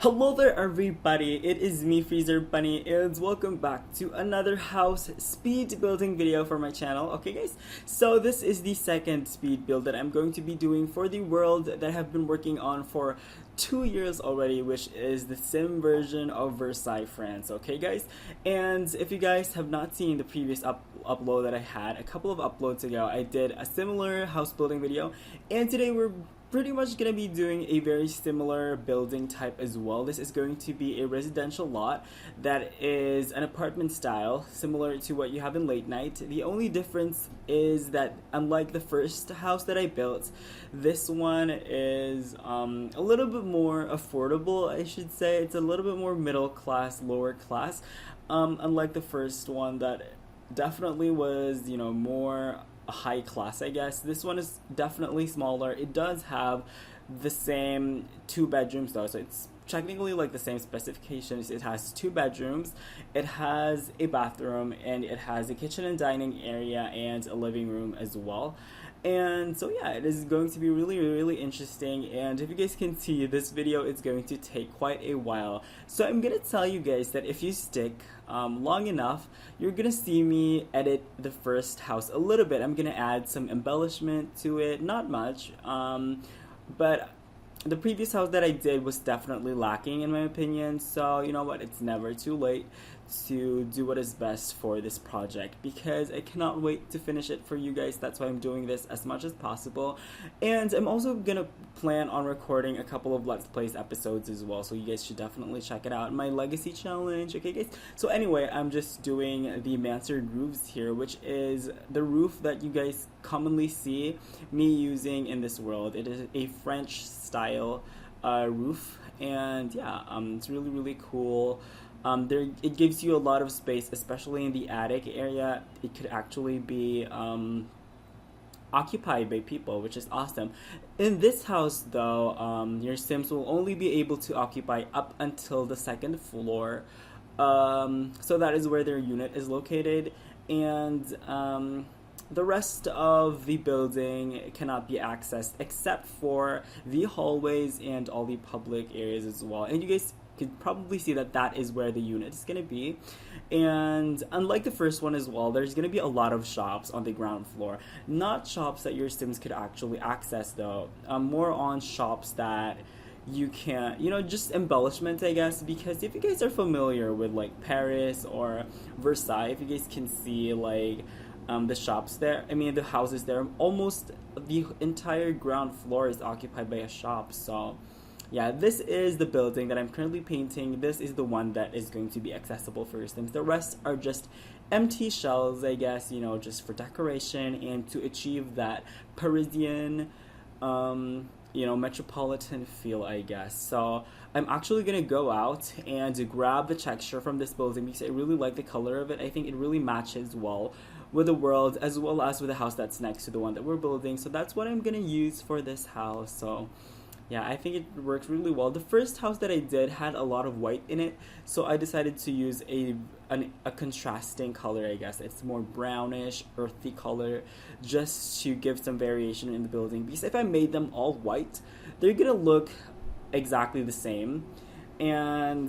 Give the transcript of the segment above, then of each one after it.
Hello there everybody, it is me Freezer Bunny and welcome back to another house speed building video for my channel. Okay guys, so this is the second speed build that I'm going to be doing for the world that I have been working on for 2 years already, which is the sim version of Versailles, France. Okay guys, and if you guys have not seen the previous upload that I had a couple of uploads ago, I did a similar house building video, and today we're pretty much gonna be doing a very similar building type as well. This is going to be a residential lot that is an apartment style, similar to what you have in Late Night. The only difference is that unlike the first house that I built, this one is a little bit more affordable, I should say. It's a little bit more middle class, lower class, unlike the first one that definitely was, more high class, I guess. This one is definitely smaller. It does have the same 2 bedrooms though, so it's technically like the same specifications. It has 2 bedrooms, it has a bathroom, and it has a kitchen and dining area and a living room as well. And so yeah, it is going to be really interesting, and if you guys can see, this video is going to take quite a while. So I'm gonna tell you guys that if you stick long enough, you're gonna see me edit the first house a little bit. I'm gonna add some embellishment to it, not much, but the previous house that I did was definitely lacking in my opinion, so you know what, it's never too late to do what is best for this project, because I cannot wait to finish it for you guys. That's why I'm doing this as much as possible, and I'm also gonna plan on recording a couple of Let's Plays episodes as well, so you guys should definitely check it out. My legacy challenge, okay guys? So anyway, I'm just doing the mansard roofs here, which is the roof that you guys commonly see me using in this world. It is a French style roof, and yeah, it's really cool. It gives you a lot of space, especially in the attic area. It could actually be occupied by people, which is awesome. In this house though, your Sims will only be able to occupy up until the 2nd floor. So that is where their unit is located, and the rest of the building cannot be accessed except for the hallways and all the public areas as well. And you guys could probably see that that is where the unit is going to be. And unlike the first one as well, there's going to be a lot of shops on the ground floor. Not shops that your Sims could actually access though, more on shops that you can, just embellishment, I guess, because if you guys are familiar with like Paris or Versailles, if you guys can see like the shops there, the houses there, almost the entire ground floor is occupied by a shop. So yeah, this is the building that I'm currently painting. This is the one that is going to be accessible for your Sims. The rest are just empty shells, I guess, just for decoration and to achieve that Parisian, metropolitan feel, I guess. So I'm actually gonna go out and grab the texture from this building because I really like the color of it. I think it really matches well with the world as well as with the house that's next to the one that we're building. So that's what I'm gonna use for this house. So yeah, I think it works really well. The first house that I did had a lot of white in it, so I decided to use a contrasting color, I guess. It's more brownish, earthy color, just to give some variation in the building. Because if I made them all white, they're gonna look exactly the same. And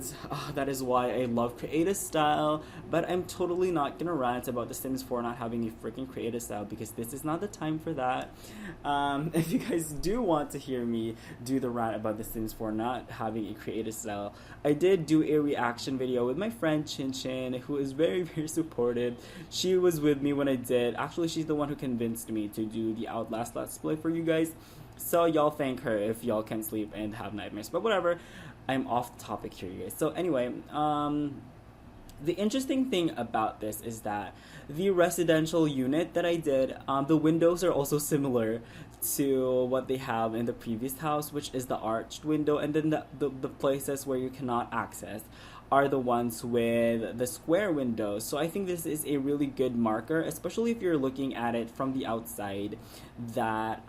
that is why I love creative style, but I'm totally not gonna rant about The Sims 4 not having a freaking creative style, because this is not the time for that. If you guys do want to hear me do the rant about The Sims 4 not having a creative style, I did do a reaction video with my friend Chin Chin, who is very supportive. She was with me when I did. Actually, she's the one who convinced me to do the Outlast Let's Play for you guys. So y'all thank her if y'all can't sleep and have nightmares. But whatever, I'm off topic here, you guys. So anyway, the interesting thing about this is that the residential unit that I did, the windows are also similar to what they have in the previous house, which is the arched window, and then the places where you cannot access are the ones with the square windows. So I think this is a really good marker, especially if you're looking at it from the outside, that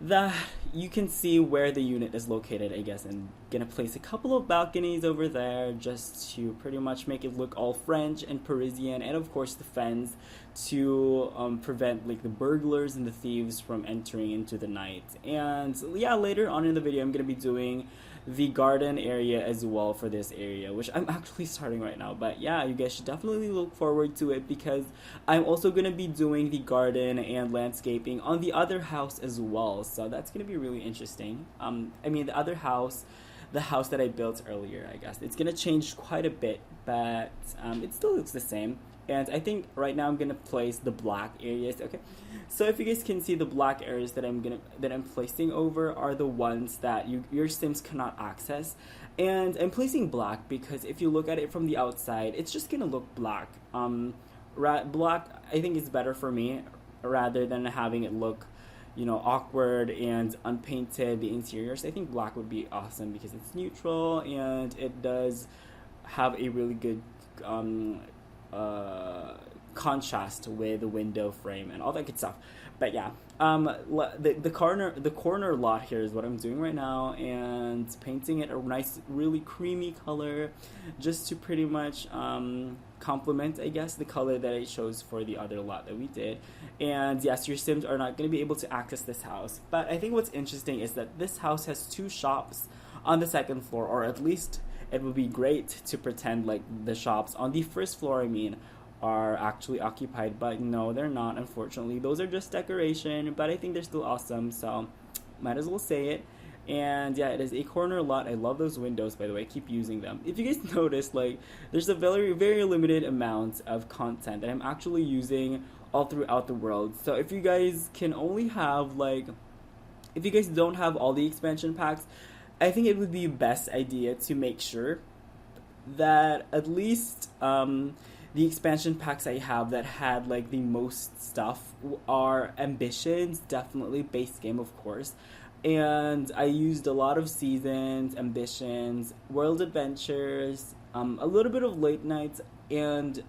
that you can see where the unit is located, I guess. And gonna place a couple of balconies over there just to pretty much make it look all French and Parisian, and of course the fence to prevent like the burglars and the thieves from entering into the night. And yeah, later on in the video I'm gonna be doing the garden area as well for this area, which I'm actually starting right now. But yeah, you guys should definitely look forward to it because I'm also going to be doing the garden and landscaping on the other house as well. So that's going to be really interesting. I mean, the other house, the house that I built earlier, I guess. It's going to change quite a bit, but it still looks the same. And I think right now I'm gonna place the black areas. Okay, so if you guys can see, the black areas that I'm placing over are the ones that your Sims cannot access. And I'm placing black because if you look at it from the outside, it's just gonna look black. Black I think is better for me rather than having it look, you know, awkward and unpainted, the interiors. I think black would be awesome because it's neutral and it does have a really good contrast with the window frame and all that good stuff. But yeah, the corner lot here is what I'm doing right now, and painting it a nice, really creamy color, just to pretty much complement, I guess, the color that I chose for the other lot that we did. And yes, your Sims are not going to be able to access this house. But I think what's interesting is that this house has 2 shops on the 2nd floor, or at least it would be great to pretend like the shops on the 1st floor, I mean, are actually occupied, but no, they're not, unfortunately. Those are just decoration, but I think they're still awesome, so might as well say it. And yeah, it is a corner lot. I love those windows, by the way. I keep using them. If you guys notice, like, there's a very limited amount of content that I'm actually using all throughout the world. So if you guys can only have, like, if you guys don't have all the expansion packs, I think it would be best idea to make sure that at least the expansion packs I have that had like the most stuff are Ambitions, definitely, base game of course, and I used a lot of Seasons, Ambitions, World Adventures, a little bit of Late Nights, and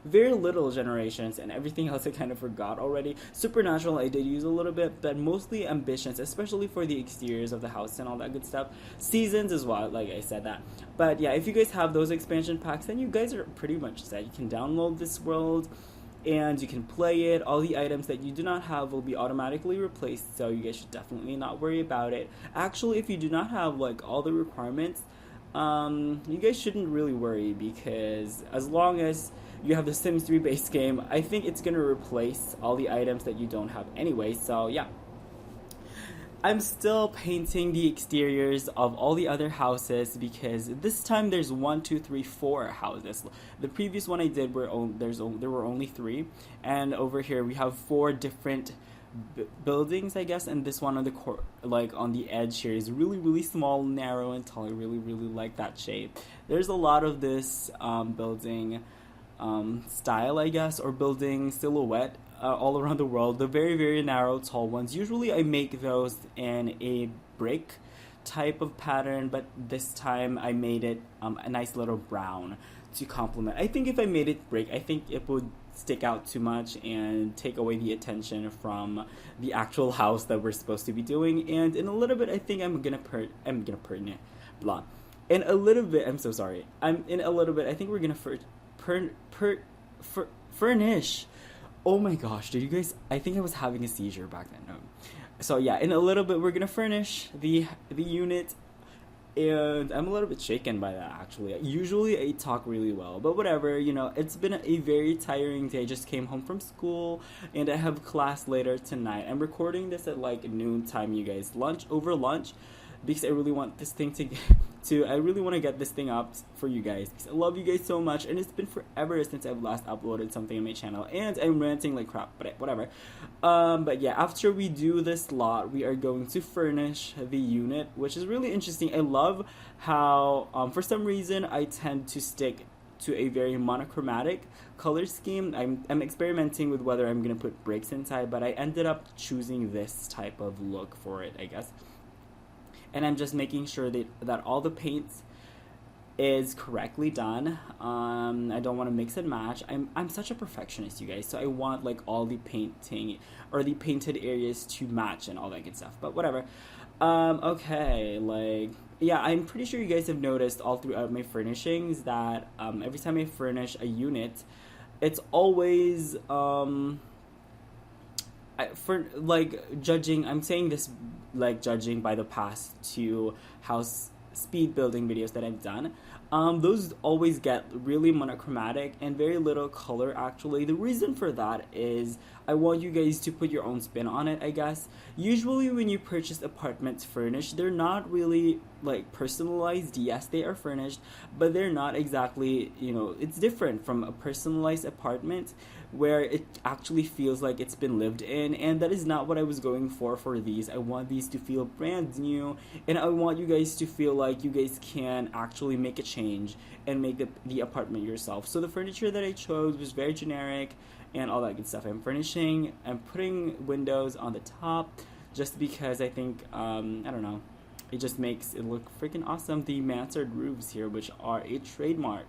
very little Generations, and everything else I kind of forgot already. Supernatural I did use a little bit, but mostly Ambitions, especially for the exteriors of the house and all that good stuff. Seasons as well, like I said that. But yeah, if you guys have those expansion packs, then you guys are pretty much set. You can download this world and you can play it. All the items that you do not have will be automatically replaced, so you guys should definitely not worry about it. Actually, if you do not have like all the requirements, you guys shouldn't really worry, because as long as you have the Sims 3 base game, I think it's gonna replace all the items that you don't have anyway. So yeah, I'm still painting the exteriors of all the other houses because this time there's 1, 2, 3, 4 houses. The previous one I did there were only 3, and over here we have 4 different buildings, I guess, and this one on the like on the edge here is really small, narrow, and tall. I really like that shape. There's a lot of this building style, I guess, or building silhouette all around the world. The very narrow, tall ones. Usually I make those in a brick type of pattern, but this time I made it a nice little brown to complement. I think if I made it brick, I think it would stick out too much and take away the attention from the actual house that we're supposed to be doing. And in a little bit, I think I'm gonna blah. In a little bit, I'm so sorry. In a little bit, I think we're gonna furnish. Oh my gosh, did you guys? I think I was having a seizure back then. No. So yeah, in a little bit, we're gonna furnish the unit. And I'm a little bit shaken by that, actually. Usually I talk really well, but whatever, you know, it's been a very tiring day. I just came home from school, and I have class later tonight. I'm recording this at like noon time, you guys. Over lunch, because I really want this thing I really want to get this thing up for you guys, because I love you guys so much, and it's been forever since I've last uploaded something on my channel, and I'm ranting like crap, but whatever. But yeah, after we do this lot, we are going to furnish the unit, which is really interesting. I love how, for some reason, I tend to stick to a very monochromatic color scheme. I'm experimenting with whether I'm going to put bricks inside, but I ended up choosing this type of look for it, I guess. And I'm just making sure that all the paints is correctly done. I don't want to mix and match. I'm such a perfectionist, you guys, so I want like all the painting or the painted areas to match and all that good stuff, but whatever. Okay, like, yeah, I'm pretty sure you guys have noticed all throughout my furnishings that every time I furnish a unit, it's always for like judging. I'm saying this like judging by the past two house speed building videos that I've done. Those always get really monochromatic and very little color. Actually, the reason for that is I want you guys to put your own spin on it, I guess. Usually when you purchase apartments furnished, they're not really like personalized. Yes, they are furnished, but they're not exactly, you know, it's different from a personalized apartment where it actually feels like it's been lived in, and that is not what I was going for these. I want these to feel brand new, and I want you guys to feel like you guys can actually make a change and make the apartment yourself. So the furniture that I chose was very generic and all that good stuff. I'm putting windows on the top just because I think, I don't know, it just makes it look freaking awesome. The mansard roofs here, which are a trademark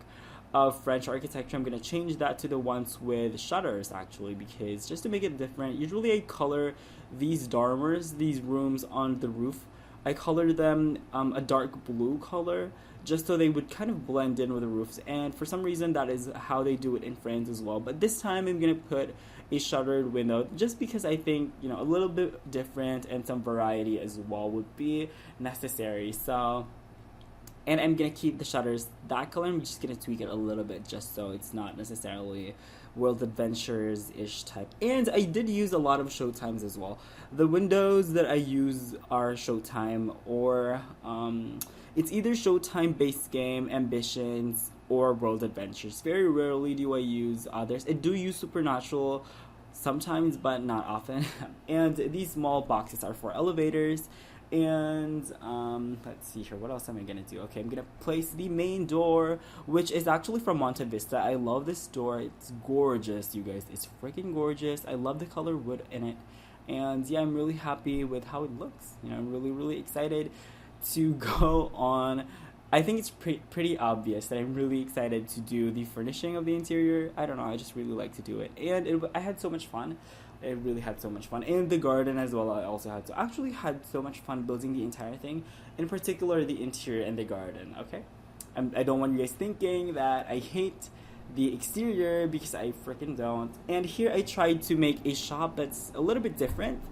of French architecture, I'm going to change that to the ones with shutters, actually, because just to make it different. Usually I color these dormers, these rooms on the roof, I color them a dark blue color just so they would kind of blend in with the roofs, and for some reason that is how they do it in France as well. But this time I'm going to put a shuttered window just because I think, you know, a little bit different and some variety as well would be necessary. So, and I'm going to keep the shutters that color. I'm just going to tweak it a little bit just so it's not necessarily World Adventures-ish type. And I did use a lot of Showtimes as well. The windows that I use are Showtime, or it's either Showtime base game, Ambitions, or World Adventures. Very rarely do I use others. I do use Supernatural sometimes, but not often. And these small boxes are for elevators. And let's see here, what else am I gonna do? Okay, I'm gonna place the main door, which is actually from Monte Vista. I love this door. It's gorgeous, you guys. It's freaking gorgeous. I love the color wood in it, and yeah, I'm really happy with how it looks. You know, I'm really excited to go on. I think it's pretty obvious that I'm really excited to do the furnishing of the interior. I don't know, I just really like to do it, and I had so much fun. I really had so much fun. And the garden as well, I also had so much fun building the entire thing, in particular the interior and the garden, okay? I don't want you guys thinking that I hate the exterior, because I freaking don't. And here I tried to make a shop that's a little bit different.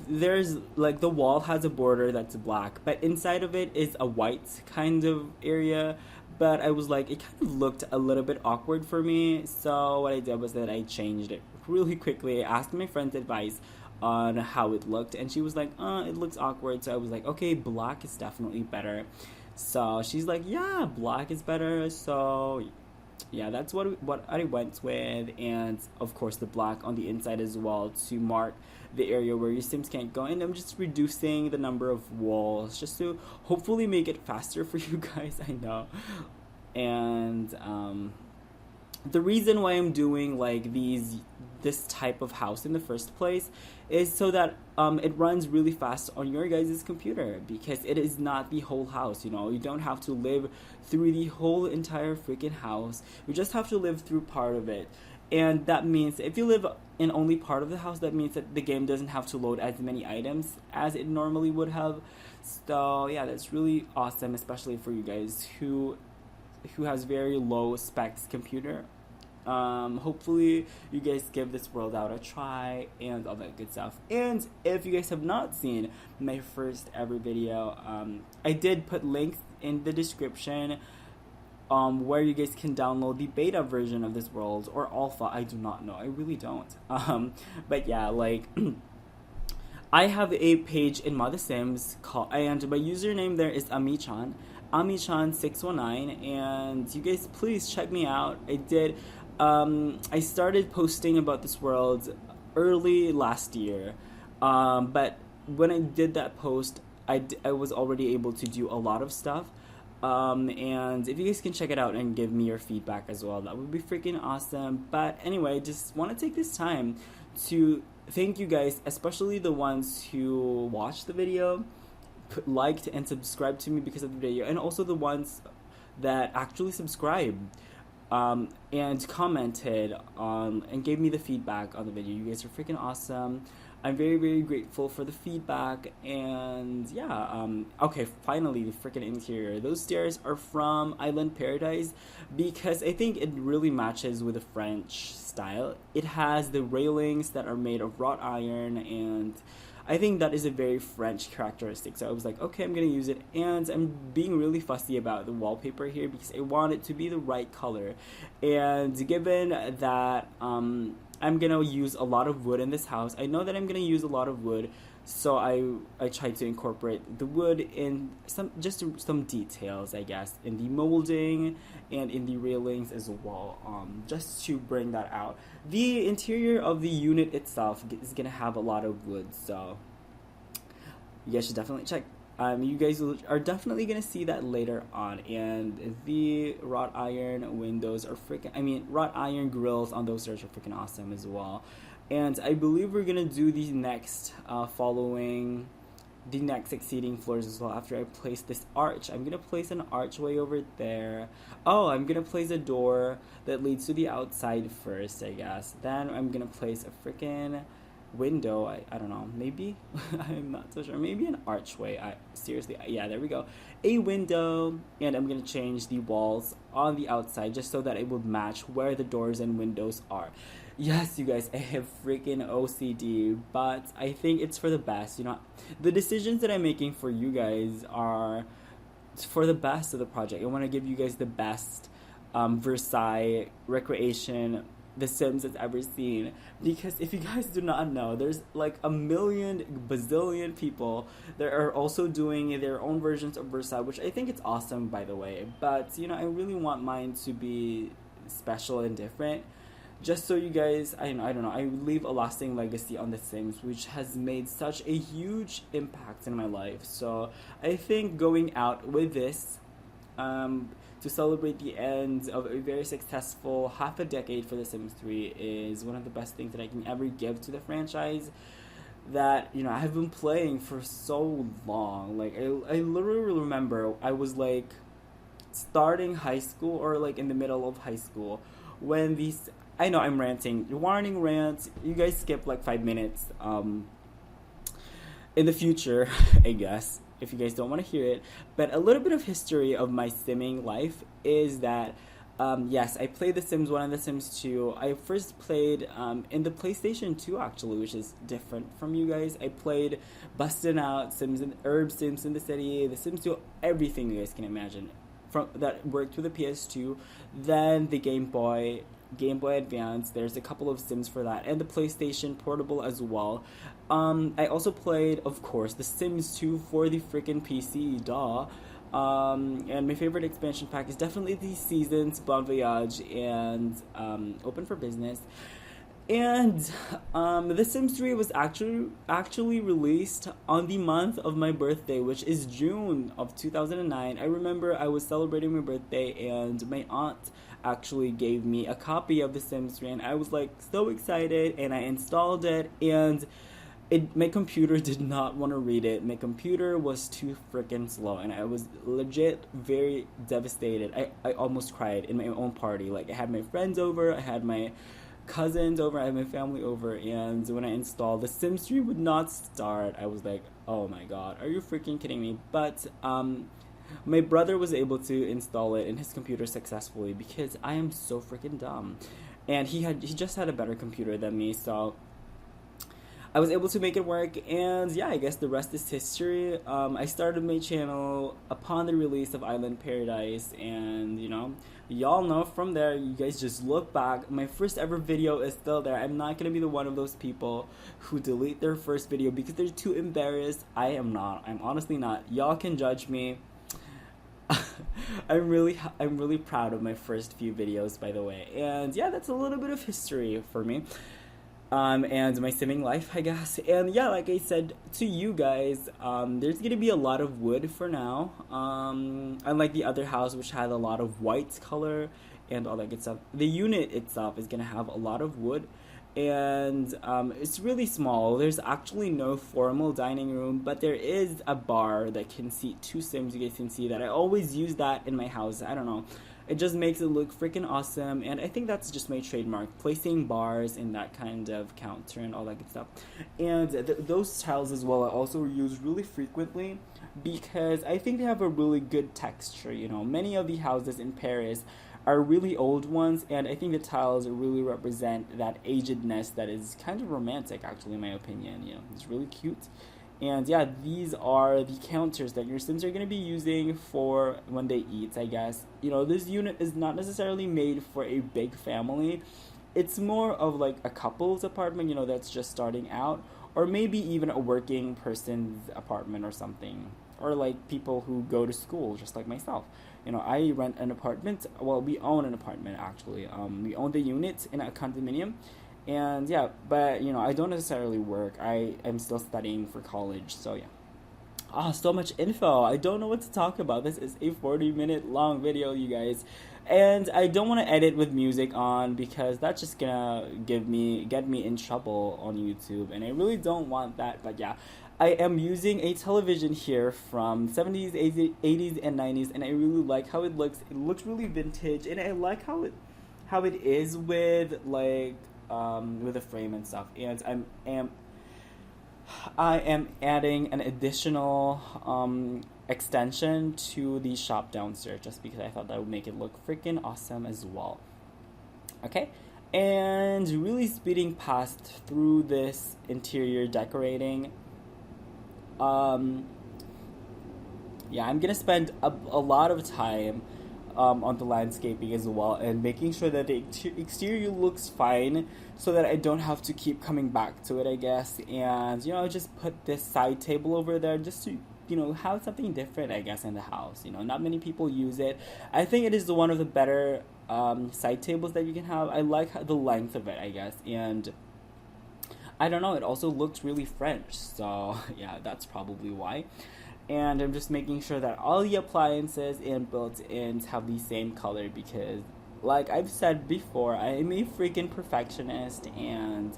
There's like the wall has a border that's black, but inside of it is a white kind of area. But I was like, it kind of looked a little bit awkward for me, so what I did was that I changed it really quickly. I asked my friend's advice on how it looked, and she was like, it looks awkward. So I was like, okay, black is definitely better. So she's like, yeah, black is better. So yeah, that's what I went with, and of course the black on the inside as well to mark the area where your Sims can't go. And I'm just reducing the number of walls just to hopefully make it faster for you guys. I know. And the reason why I'm doing like this type of house in the first place is so that it runs really fast on your guys' computer, because it is not the whole house. You know, you don't have to live through the whole entire freaking house. You just have to live through part of it. And that means if you live in only part of the house, that means that the game doesn't have to load as many items as it normally would have. So yeah, that's really awesome, especially for you guys who has very low specs computer. Hopefully you guys give this world out a try and all that good stuff. And if you guys have not seen my first ever video, I did put links in the description where you guys can download the beta version of this world, or alpha, I do not know, I really don't. But yeah, like I have a page in The Sims called, and my username there is Ami-chan, Ami-chan619, and you guys please check me out. I started posting about this world early last year, but when I did that post, I was already able to do a lot of stuff. And if you guys can check it out and give me your feedback as well, that would be freaking awesome. But anyway, just want to take this time to thank you guys, especially the ones who watched the video liked and subscribed to me because of the video, and also the ones that actually subscribed and commented and gave me the feedback on the video. You guys are freaking awesome. I'm very, very grateful for the feedback. And yeah, okay, finally, the freaking interior. Those stairs are from Island Paradise because I think it really matches with the French style. It has the railings that are made of wrought iron, and I think that is a very French characteristic. So I was like, okay, I'm gonna use it. And I'm being really fussy about the wallpaper here because I want it to be the right color. And given that I'm gonna use a lot of wood in this house, I know that I'm gonna use a lot of wood, so I tried to incorporate the wood in some details, I guess, in the molding and in the railings as well, just to bring that out. The interior of the unit itself is gonna have a lot of wood, so you guys should definitely check. You guys are definitely gonna see that later on. And the wrought iron windows are wrought iron grills on those stairs are freaking awesome as well. And I believe we're gonna do the next following the next succeeding floors as well. After I place this arch, I'm gonna place an archway over there. Oh, I'm gonna place a door that leads to the outside first, I guess. Then I'm gonna place a freaking window. I don't know, maybe I'm not so sure, maybe an archway. Seriously, yeah, there we go, a window. And I'm gonna change the walls on the outside just so that it would match where the doors and windows are. Yes, you guys, I have freaking OCD, but I think it's for the best. You know, the decisions that I'm making for you guys are for the best of the project. I want to give you guys the best Versailles recreation The Sims has ever seen, because if you guys do not know, there's like a million bazillion people that are also doing their own versions of Versailles, which I think it's awesome, by the way. But you know, I really want mine to be special and different, just so you guys, I don't know, I leave a lasting legacy on The Sims, which has made such a huge impact in my life. So I think going out with this to celebrate the end of a very successful half a decade for The Sims 3 is one of the best things that I can ever give to the franchise that, you know, I have been playing for so long. Like, I literally remember I was like starting high school or like in the middle of high school when these, I know I'm ranting, warning rants, you guys skip like 5 minutes in the future, I guess, if you guys don't want to hear it. But a little bit of history of my simming life is that, yes, I played The Sims 1 and The Sims 2. I first played in the PlayStation 2, actually, which is different from you guys. I played Bustin' Out, Sims in the City, The Sims 2, everything you guys can imagine from that worked with the PS2. Then the Game Boy Advance, there's a couple of Sims for that, and the PlayStation Portable as well. I also played, of course, The Sims 2 for the freaking PC, duh. And my favorite expansion pack is definitely the Seasons, Bon Voyage, and Open for Business. And The Sims 3 was actually released on the month of my birthday, which is June of 2009. I remember I was celebrating my birthday, and my aunt actually gave me a copy of The Sims 3, and I was like so excited, and I installed it, and my computer did not want to read it. My computer was too freaking slow, and I was legit very devastated. I almost cried in my own party. Like, I had my friends over, I had my cousins over, I had my family over, and when I installed, The Sims 3 would not start. I was like, oh my god, are you freaking kidding me? But my brother was able to install it in his computer successfully because I am so freaking dumb, and he just had a better computer than me, so I was able to make it work. And yeah, I guess the rest is history. I started my channel upon the release of Island Paradise, and you know, y'all know from there, you guys just look back, my first ever video is still there. I'm not gonna be the one of those people who delete their first video because they're too embarrassed. I am not. I'm honestly not. Y'all can judge me. I'm really proud of my first few videos, by the way. And yeah, that's a little bit of history for me. And my simming life, I guess. And yeah, like I said to you guys, there's gonna be a lot of wood for now. Unlike the other house, which had a lot of white color and all that good stuff, the unit itself is gonna have a lot of wood. and it's really small. There's actually no formal dining room, but there is a bar that can seat two Sims. You guys can see that. I always use that in my house. I don't know. It just makes it look freaking awesome, and I think that's just my trademark, placing bars in that kind of counter and all that good stuff. And those tiles as well I also use really frequently because I think they have a really good texture. You know, many of the houses in Paris are really old ones, and I think the tiles really represent that agedness that is kind of romantic, actually, in my opinion. You know, it's really cute. And yeah, these are the counters that your Sims are going to be using for when they eat, I guess. You know, this unit is not necessarily made for a big family. It's more of like a couple's apartment, you know, that's just starting out. Or maybe even a working person's apartment or something. Or like people who go to school, just like myself. You know, I rent an apartment. Well, we own an apartment, actually. We own the unit in a condominium. And yeah, but you know, I don't necessarily work. I am still studying for college, so yeah. So much info. I don't know what to talk about. This is a 40-minute long video, you guys. And I don't want to edit with music on because that's just gonna get me in trouble on YouTube, and I really don't want that. But yeah, I am using a television here from 70s, 80s, and 90s, and I really like how it looks. It looks really vintage, and I like how it is with like with the frame and stuff. And I am adding an additional extension to the shop downstairs just because I thought that would make it look freaking awesome as well. Okay, and really speeding past through this interior decorating. Yeah, I'm gonna spend a lot of time on the landscaping as well, and making sure that the exterior looks fine so that I don't have to keep coming back to it, I guess. And you know, just put this side table over there just to, you know, have something different, I guess, in the house. You know, not many people use it. I think it is one of the better side tables that you can have. I like the length of it, I guess, and I don't know, it also looks really French, so yeah, that's probably why. And I'm just making sure that all the appliances and built-ins have the same color because, like I've said before, I am a freaking perfectionist, and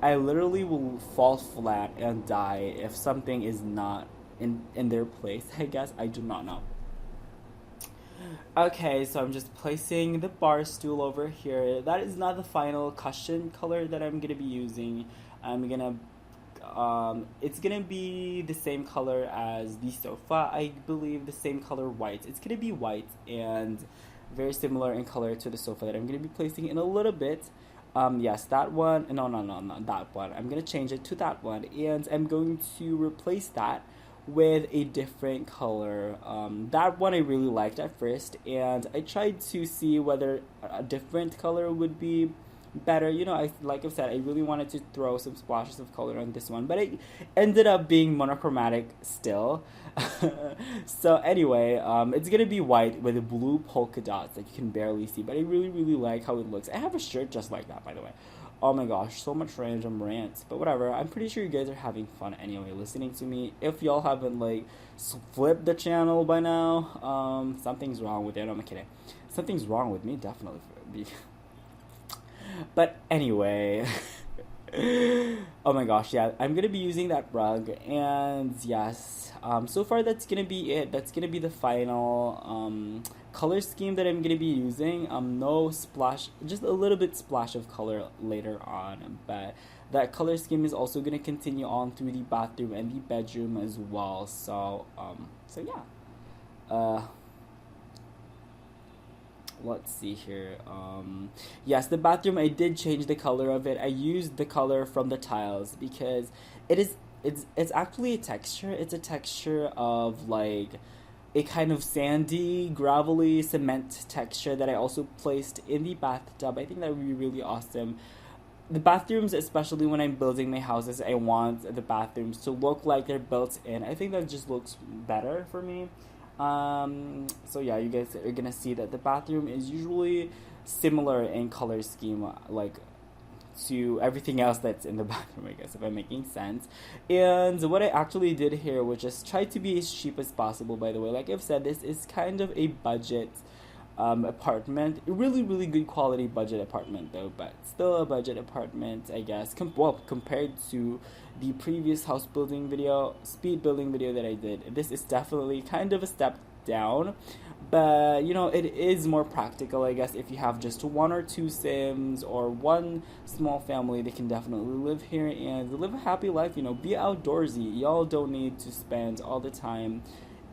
I literally will fall flat and die if something is not in their place, I guess. I do not know. Okay, so I'm just placing the bar stool over here. That is not the final cushion color that I'm going to be using. I'm going to it's gonna be the same color as the sofa, I believe, the same color white. It's gonna be white and very similar in color to the sofa that I'm gonna be placing in a little bit. Yes, that one. No, not that one. I'm gonna change it to that one, and I'm going to replace that with a different color. That one I really liked at first, and I tried to see whether a different color would be better. You know, like I've said, I really wanted to throw some splashes of color on this one, but it ended up being monochromatic still. So anyway, it's gonna be white with blue polka dots that you can barely see, but I really like how it looks. I have a shirt just like that, by the way. Oh my gosh, so much random rants, but whatever. I'm pretty sure you guys are having fun anyway listening to me. If y'all haven't like flipped the channel by now, something's wrong with it. I'm kidding. Something's wrong with me, definitely. But anyway, oh my gosh, yeah, I'm gonna be using that rug, and yes, so far that's gonna be it. That's gonna be the final color scheme that I'm gonna be using. No splash, just a little bit splash of color later on, but that color scheme is also gonna continue on through the bathroom and the bedroom as well. So yeah. Let's see here. Yes, the bathroom, I did change the color of it. I used the color from the tiles because it's actually a texture. It's a texture of like a kind of sandy, gravelly cement texture that I also placed in the bathtub. I think that would be really awesome. The bathrooms, especially when I'm building my houses, I want the bathrooms to look like they're built in. I think that just looks better for me. So yeah, you guys are gonna see that the bathroom is usually similar in color scheme, like to everything else that's in the bathroom, I guess, if I'm making sense. And what I actually did here was just try to be as cheap as possible, by the way. Like I've said, this is kind of a budget apartment. Really good quality budget apartment though, but still a budget apartment, I guess. Compared to the previous house building video, speed building video that I did, this is definitely kind of a step down. But you know, it is more practical, I guess. If you have just one or two Sims or one small family, they can definitely live here and live a happy life. You know, be outdoorsy. Y'all don't need to spend all the time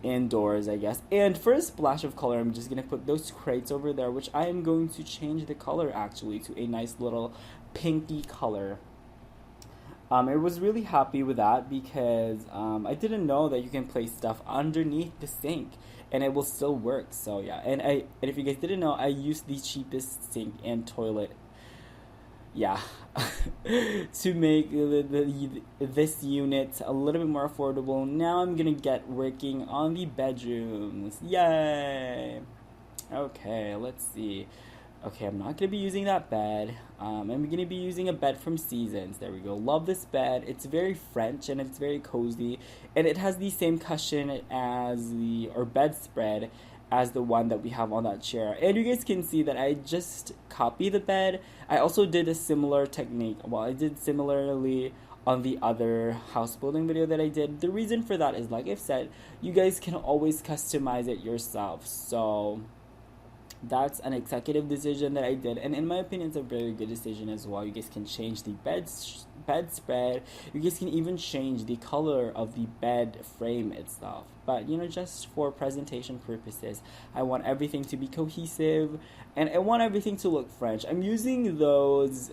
indoors, I guess. And for a splash of color, I'm just gonna put those crates over there, which I am going to change the color actually to a nice little pinky color. I was really happy with that because I didn't know that you can place stuff underneath the sink and it will still work. So yeah, and if you guys didn't know, I used the cheapest sink and toilet, yeah, to make this unit a little bit more affordable. Now I'm gonna get working on the bedrooms. Yay! Okay, let's see. Okay, I'm not gonna be using that bed. I'm gonna be using a bed from Seasons. There we go. Love this bed. It's very French and it's very cozy, and it has the same cushion as or bedspread as the one that we have on that chair. And you guys can see that I just copied the bed. I also did a similar technique. Well, I did similarly on the other house building video that I did. The reason for that is, like I've said, you guys can always customize it yourself. So that's an executive decision that I did, and in my opinion, it's a very good decision as well. You guys can change the bedspread. You guys can even change the color of the bed frame itself. But you know, just for presentation purposes, I want everything to be cohesive, and I want everything to look French. I'm using those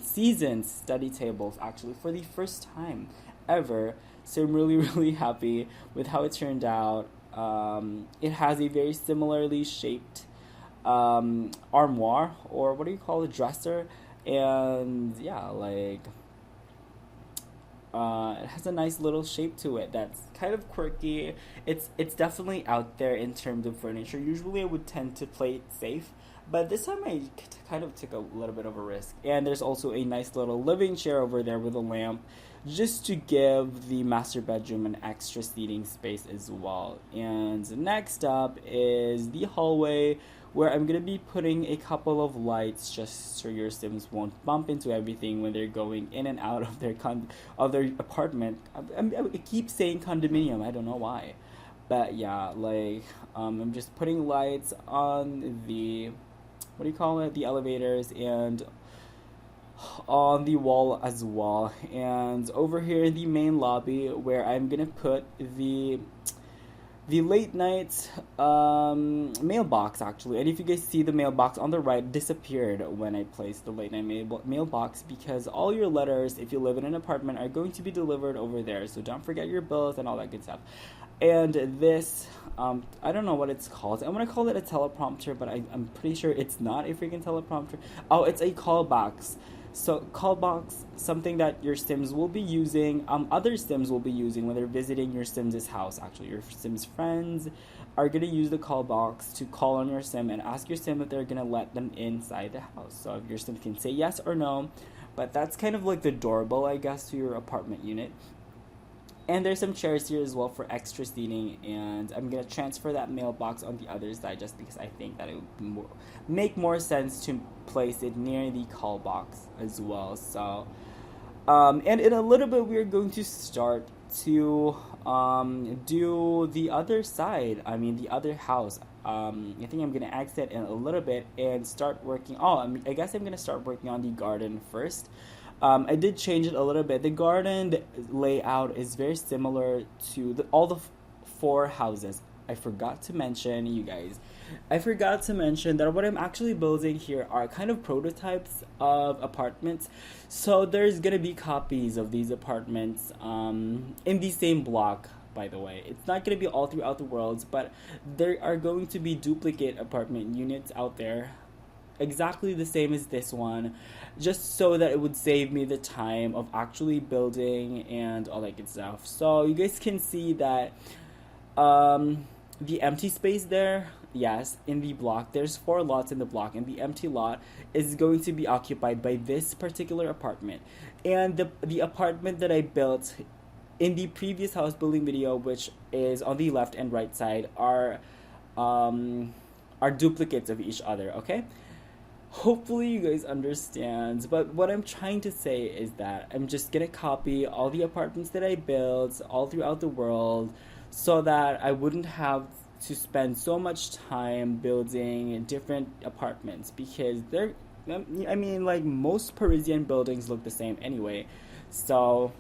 Seasons study tables actually for the first time ever. So I'm really happy with how it turned out. It has a very similarly shaped armoire, or what do you call it, dresser, and yeah, like it has a nice little shape to it that's kind of quirky. It's definitely out there in terms of furniture. Usually I would tend to play it safe, but this time I kind of took a little bit of a risk. And there's also a nice little living chair over there with a lamp, just to give the master bedroom an extra seating space as well. And next up is the hallway, where I'm going to be putting a couple of lights just so your Sims won't bump into everything when they're going in and out of their apartment. I keep saying condominium, I don't know why. But yeah, like I'm just putting lights on the, what do you call it, the elevators, and on the wall as well. And over here in the main lobby, where I'm gonna put the late night mailbox actually. And if you guys see, the mailbox on the right disappeared when I placed the late night mailbox, because all your letters, if you live in an apartment, are going to be delivered over there. So don't forget your bills and all that good stuff. And this, I don't know what it's called. I'm going to call it a teleprompter, but I'm pretty sure it's not a freaking teleprompter. Oh, it's a call box. So call box, something that your Sims will be using, other Sims will be using when they're visiting your Sims' house. Actually, your Sims friends are going to use the call box to call on your Sim and ask your Sim if they're going to let them inside the house. So if your Sim can say yes or no, but that's kind of like the doorbell, I guess, to your apartment unit. And there's some chairs here as well for extra seating, and I'm going to transfer that mailbox on the other side just because I think that it would make more sense to place it near the call box as well. So, and in a little bit, we're going to start to do the other side, the other house. I think I'm going to exit in a little bit and start working. I guess I'm going to start working on the garden first. I did change it a little bit. The garden layout is very similar to all the four houses. I forgot to mention, you guys, that what I'm actually building here are kind of prototypes of apartments. So there's going to be copies of these apartments in the same block, by the way. It's not going to be all throughout the worlds, but there are going to be duplicate apartment units out there, exactly the same as this one, just so that it would save me the time of actually building and all that good stuff. So you guys can see that the empty space there, yes, in the block, there's 4 lots in the block, and the empty lot is going to be occupied by this particular apartment. And the apartment that I built in the previous house building video, which is on the left and right side, are are duplicates of each other, okay? Hopefully you guys understand, but what I'm trying to say is that I'm just gonna copy all the apartments that I built all throughout the world so that I wouldn't have to spend so much time building different apartments, because they're, I mean, like, most Parisian buildings look the same anyway. So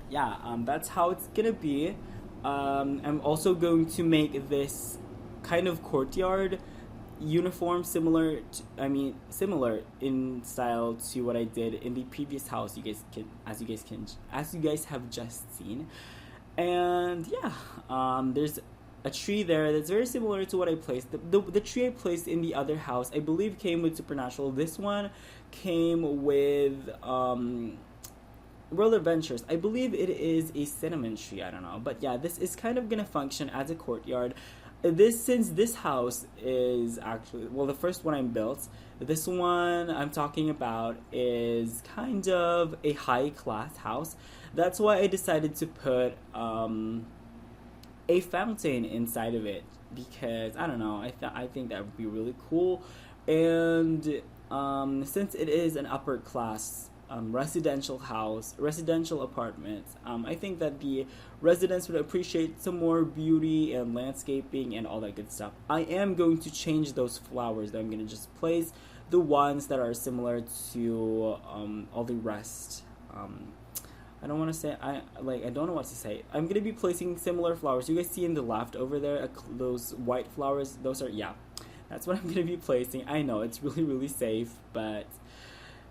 yeah, that's how it's gonna be. I'm also going to make this kind of courtyard uniform similar in style to what I did in the previous house. As you guys have just seen. And yeah, there's a tree there that's very similar to what I placed. The tree I placed in the other house, I believe, came with Supernatural. This one came with World Adventures. I believe it is a cinnamon tree. I don't know, but yeah, this is kind of gonna function as a courtyard. Since this house is actually, well, the first one I built, this one I'm talking about is kind of a high class house. That's why I decided to put a fountain inside of it, because I don't know, I think that would be really cool. And since it is an upper class residential apartment, I think that the residents would appreciate some more beauty and landscaping and all that good stuff. I am going to change those flowers, though. I'm going to just place the ones that are similar to all the rest. I don't want to say, I don't know what to say. I'm going to be placing similar flowers. You guys see in the left over there, those white flowers, those are, yeah, that's what I'm going to be placing. I know, it's really, really safe, but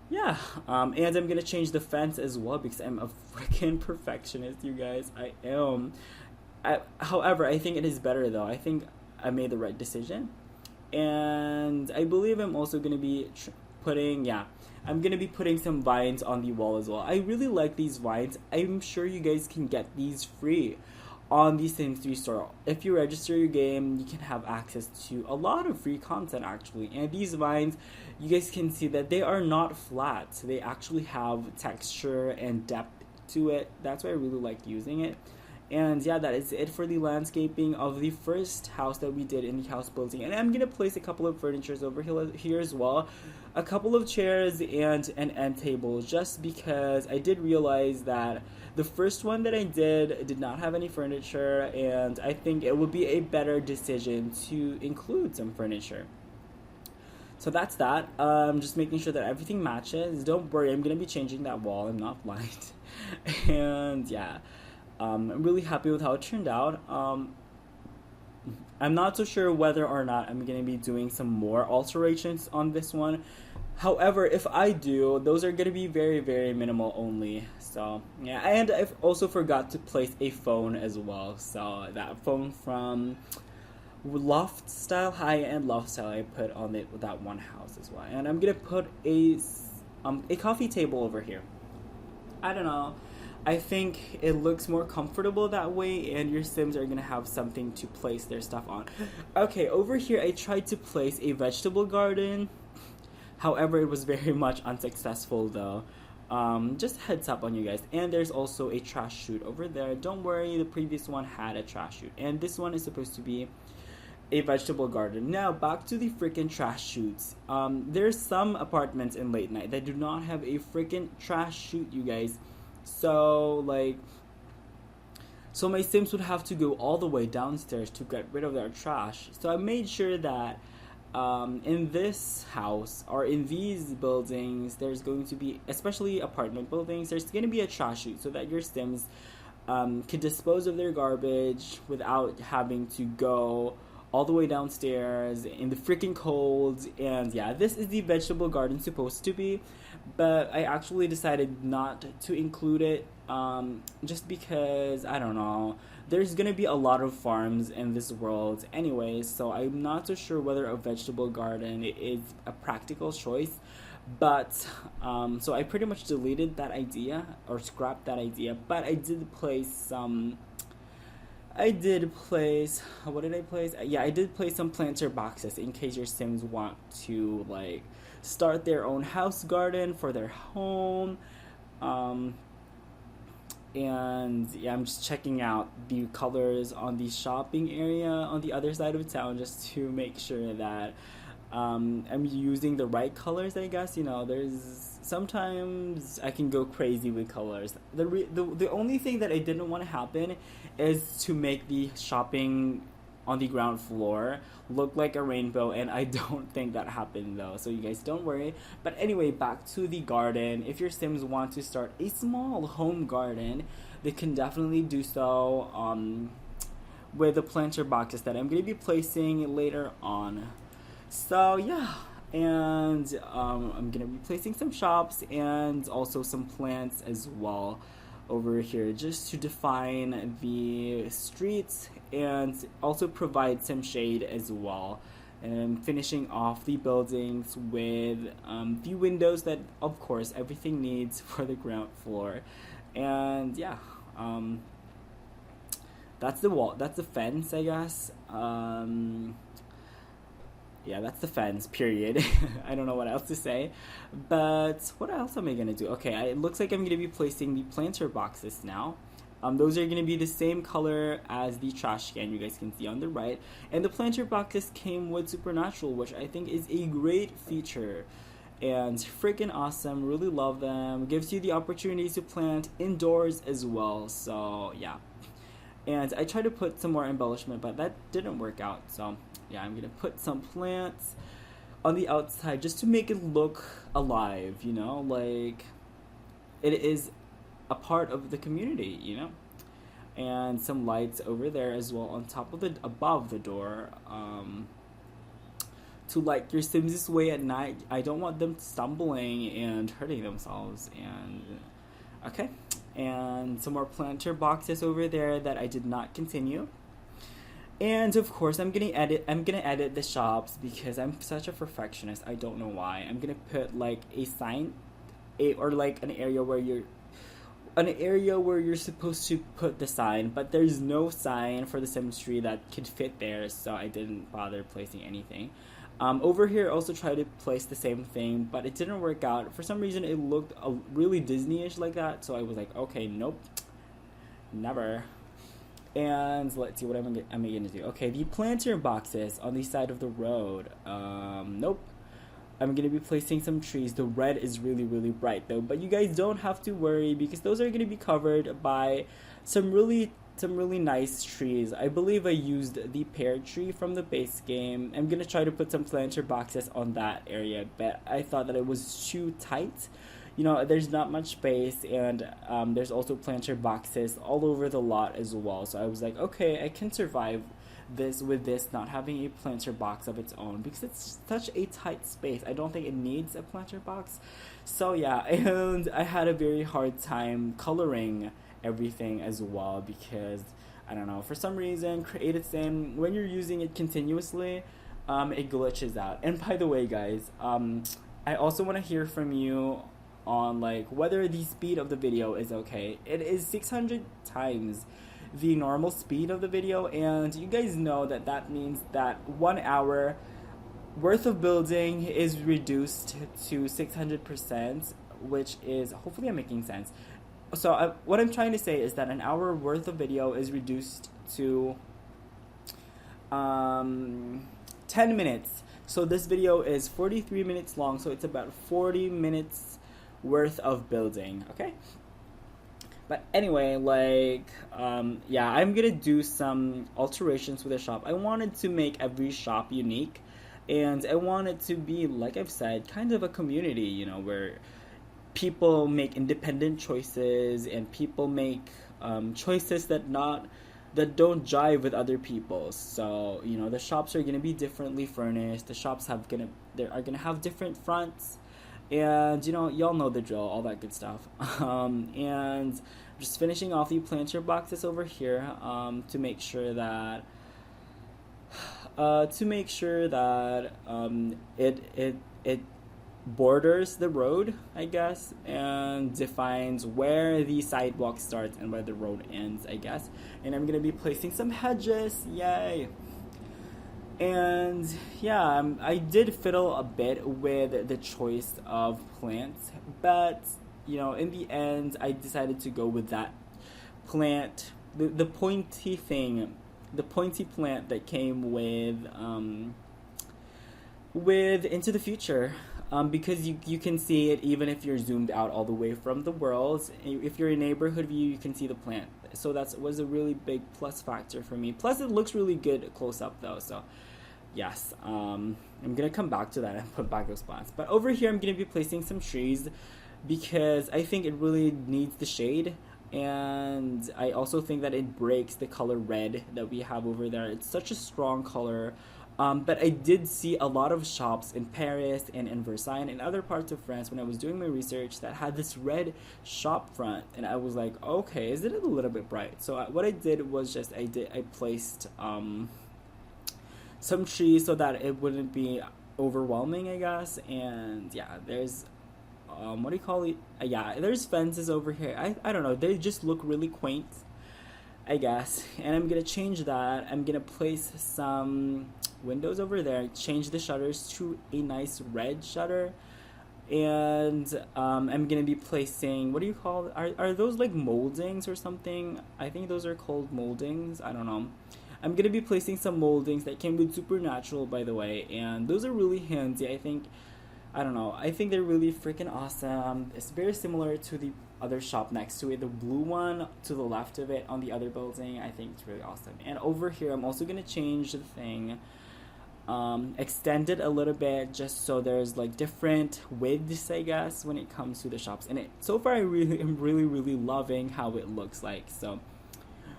yeah, and I'm gonna change the fence as well, because I'm a freaking perfectionist, you guys. I am. However, I think it is better, though. I think I made the right decision, and I believe I'm also gonna be I'm gonna be putting some vines on the wall as well. I really like these vines. I'm sure you guys can get these free on the Sims 3 store. If you register your game, you can have access to a lot of free content, actually. And these vines, you guys can see that they are not flat. They actually have texture and depth to it. That's why I really like using it. And yeah, that is it for the landscaping of the first house that we did in the house building. And I'm gonna place a couple of furnitures over here as well, a couple of chairs and an end table, just because I did realize that the first one that I did not have any furniture, and I think it would be a better decision to include some furniture. So that's that. Just making sure that everything matches. Don't worry, I'm gonna be changing that wall. I'm not blind. And yeah. I'm really happy with how it turned out. I'm not so sure whether or not I'm going to be doing some more alterations on this one. However, if I do, those are going to be very, very minimal only. So, yeah. And I've also forgot to place a phone as well. So, that phone from loft style, high-end loft style, I put on that one house as well. And I'm going to put a coffee table over here. I don't know. I think it looks more comfortable that way, and your Sims are going to have something to place their stuff on. Okay, over here I tried to place a vegetable garden. However, it was very much unsuccessful, though. Just heads up on you guys. And there's also a trash chute over there. Don't worry, the previous one had a trash chute. And this one is supposed to be a vegetable garden. Now, back to the freaking trash chutes. There's some apartments in Late Night that do not have a freaking trash chute, you guys. So my Sims would have to go all the way downstairs to get rid of their trash. So I made sure that in this house, or in these buildings, there's going to be, especially apartment buildings, there's going to be a trash chute so that your Sims can dispose of their garbage without having to go all the way downstairs in the freaking cold. And yeah, this is the vegetable garden supposed to be, but I actually decided not to include it, just because, I don't know, there's gonna be a lot of farms in this world anyway, so I'm not so sure whether a vegetable garden is a practical choice. But so I pretty much deleted that idea, or scrapped that idea, but I did place what did I place? Yeah, I did place some planter boxes in case your Sims want to, like, start their own house garden for their home. and yeah, I'm just checking out the colors on the shopping area on the other side of town just to make sure that I'm using the right colors. I guess, you know, there's sometimes I can go crazy with colors. The only thing that I didn't want to happen is to make the shopping on the ground floor look like a rainbow, and I don't think that happened though, so you guys don't worry. But anyway, back to the garden. If your Sims want to start a small home garden, they can definitely do so with the planter boxes that I'm going to be placing later on. So yeah, and I'm going to be placing some shops and also some plants as well over here, just to define the streets and also provide some shade as well. And I'm finishing off the buildings with the windows that, of course, everything needs for the ground floor. And yeah, that's the wall. That's the fence, I guess. Yeah, that's the fence, period. I don't know what else to say. But what else am I going to do? Okay, it looks like I'm going to be placing the planter boxes now. Those are going to be the same color as the trash can, you guys can see on the right. And the planter boxes came with Supernatural, which I think is a great feature. And freaking awesome, really love them. Gives you the opportunity to plant indoors as well, so yeah. And I tried to put some more embellishment, but that didn't work out, so yeah, I'm gonna put some plants on the outside just to make it look alive, you know, like it is a part of the community, you know. And some lights over there as well on top of above the door, to like your Sims' way at night. I don't want them stumbling and hurting themselves. And okay, and some more planter boxes over there that I did not continue. And of course, I'm gonna edit the shops because I'm such a perfectionist. I don't know why. I'm gonna put like a sign, or like an area where you're supposed to put the sign, but there's no sign for the Sims tree that could fit there, so I didn't bother placing anything. Over here, also tried to place the same thing, but it didn't work out. For some reason, it looked really Disney-ish like that, so I was like, okay, nope, never. And let's see, what am I gonna do? Okay, the planter boxes on the side of the road. Nope. I'm gonna be placing some trees. The red is really, really bright though, but you guys don't have to worry because those are gonna be covered by some really nice trees. I believe I used the pear tree from the base game. I'm gonna try to put some planter boxes on that area, but I thought that it was too tight. You know, there's not much space, and there's also planter boxes all over the lot as well. So I was like, okay, I can survive this with this not having a planter box of its own because it's such a tight space. I don't think it needs a planter box. So yeah, and I had a very hard time coloring everything as well because, I don't know, for some reason, Creative Sim, when you're using it continuously, it glitches out. And by the way, guys, I also want to hear from you on like whether the speed of the video is okay. It is 600 times the normal speed of the video, and you guys know that that means that 1 hour worth of building is reduced to 600%, which is, hopefully I'm making sense. So what I'm trying to say is that an hour worth of video is reduced to 10 minutes. So this video is 43 minutes long, so it's about 40 minutes worth of building, okay? But anyway, like, yeah, I'm gonna do some alterations with the shop. I wanted to make every shop unique, and I want it to be, like I've said, kind of a community, you know, where people make independent choices and people make choices that don't jive with other people. So, you know, the shops are gonna be differently furnished. The shops are gonna have different fronts. And, you know, y'all know the drill, all that good stuff. And just finishing off the planter boxes over here to make sure that it borders the road, I guess, and defines where the sidewalk starts and where the road ends, I guess. And I'm gonna be placing some hedges, yay! And yeah, I did fiddle a bit with the choice of plants, but you know, in the end, I decided to go with that plant, the pointy thing, the pointy plant that came with Into the Future. Because you can see it even if you're zoomed out all the way from the world. If you're in neighborhood view, you can see the plant. So that was a really big plus factor for me. Plus, it looks really good close up though. So, yes, I'm gonna come back to that and put back those plants. But over here, I'm gonna be placing some trees because I think it really needs the shade. And I also think that it breaks the color red that we have over there. It's such a strong color. But I did see a lot of shops in Paris and in Versailles and in other parts of France when I was doing my research that had this red shop front, and I was like, okay, is it a little bit bright? So what I did was just I placed some trees so that it wouldn't be overwhelming, I guess. And yeah, there's what do you call it? Yeah, there's fences over here. I don't know. They just look really quaint, I guess. And I'm gonna change that. I'm gonna place some windows over there, change the shutters to a nice red shutter, and I'm gonna be placing, what do you call it? Are those like moldings or something? I think those are called moldings. I don't know. I'm gonna be placing some moldings that came with Supernatural, by the way, and those are really handy. I don't know, I think they're really freaking awesome. It's very similar to the other shop next to it, the blue one to the left of it on the other building. I think it's really awesome. And over here, I'm also gonna change the thing, extend it a little bit, just so there's like different widths, I guess, when it comes to the shops. And so far, I really am really loving how it looks like. So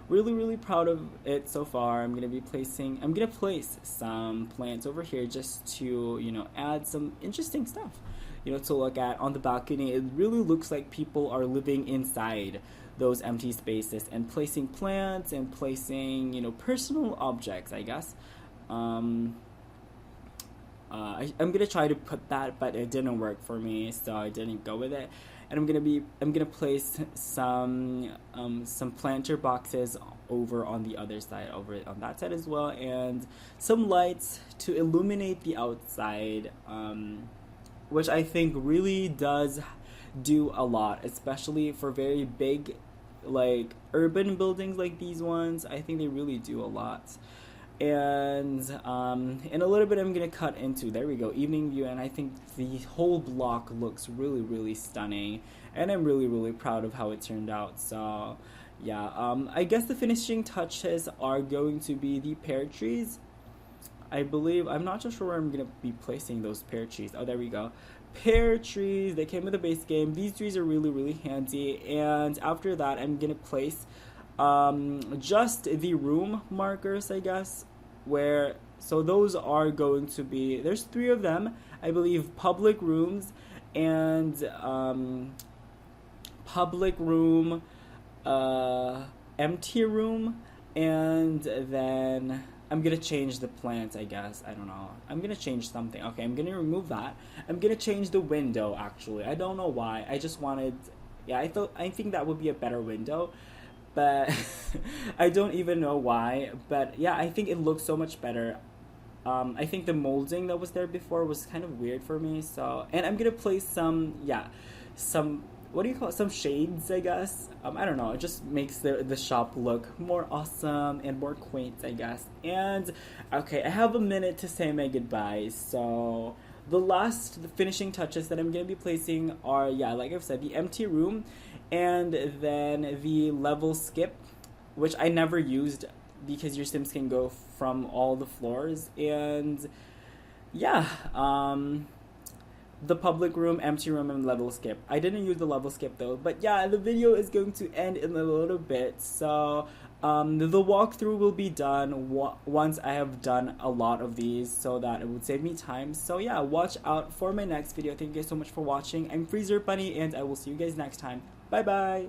really proud of it so far. I'm gonna place some plants over here just to, you know, add some interesting stuff, you know, to look at on the balcony. It really looks like people are living inside those empty spaces and placing plants and placing, you know, personal objects, I guess. I'm gonna try to put that, but it didn't work for me, so I didn't go with it. And I'm gonna place some planter boxes over on the other side, over on that side as well, and some lights to illuminate the outside, which I think really does do a lot, especially for very big, like urban buildings like these ones. I think they really do a lot. And in a little bit, I'm gonna cut into, there we go, evening view, and I think the whole block looks really stunning, and I'm really proud of how it turned out. So yeah, I guess the finishing touches are going to be the pear trees, I believe. I'm not so sure where I'm gonna be placing those pear trees. Oh, there we go, pear trees. They came with the base game. These trees are really handy. And after that, I'm gonna place just the room markers, I guess, so those are going to be, there's 3 of them, I believe, public rooms and public room, empty room, and then I'm gonna change the plants, I guess. I don't know, I'm gonna change something. Okay, I'm gonna remove that. I'm gonna change the window, actually. I don't know why, I just wanted, yeah, I think that would be a better window, but I don't even know why. But yeah, I think it looks so much better. I think the molding that was there before was kind of weird for me. So, and I'm gonna place some what do you call it? Some shades, I guess. I don't know. It just makes the shop look more awesome and more quaint, I guess. And okay, I have a minute to say my goodbyes. So the finishing touches that I'm gonna be placing are, yeah, like I've said, the empty room, and then the level skip, which I never used because your Sims can go from all the floors. And yeah, the public room, empty room, and level skip. I didn't use the level skip though, but yeah, the video is going to end in a little bit. So the walkthrough will be done once I have done a lot of these, so that it would save me time. So yeah, watch out for my next video. Thank you guys so much for watching. I'm Freezer Bunny, and I will see you guys next time. Bye bye.